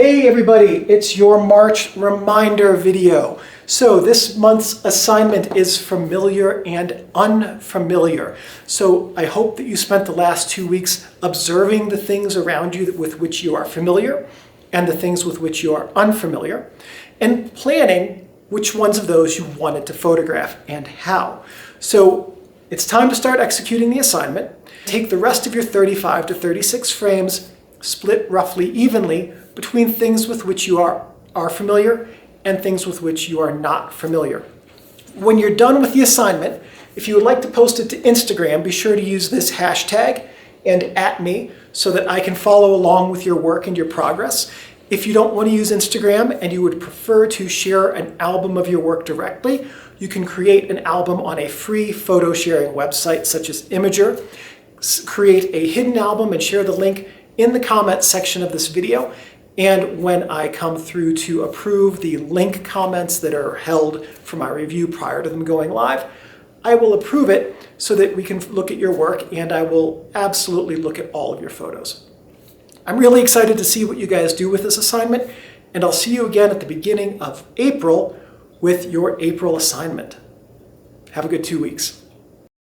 Hey everybody, it's your March reminder video. So this month's assignment is familiar and unfamiliar. So I hope that you spent the last 2 weeks observing the things around you with which you are familiar and the things with which you are unfamiliar, and planning which ones of those you wanted to photograph and how. So it's time to start executing the assignment. Take the rest of your 35 to 36 frames, split roughly evenly between things with which you are familiar and things with which you are not familiar. When you're done with the assignment, if you would like to post it to Instagram, be sure to use this hashtag and @me so that I can follow along with your work and your progress. If you don't want to use Instagram and you would prefer to share an album of your work directly, you can create an album on a free photo sharing website such as Imager. Create a hidden album and share the link in the comments section of this video. And when I come through to approve the link comments that are held for my review prior to them going live, I will approve it so that we can look at your work, and I will absolutely look at all of your photos. I'm really excited to see what you guys do with this assignment, and I'll see you again at the beginning of April with your April assignment. Have a good 2 weeks.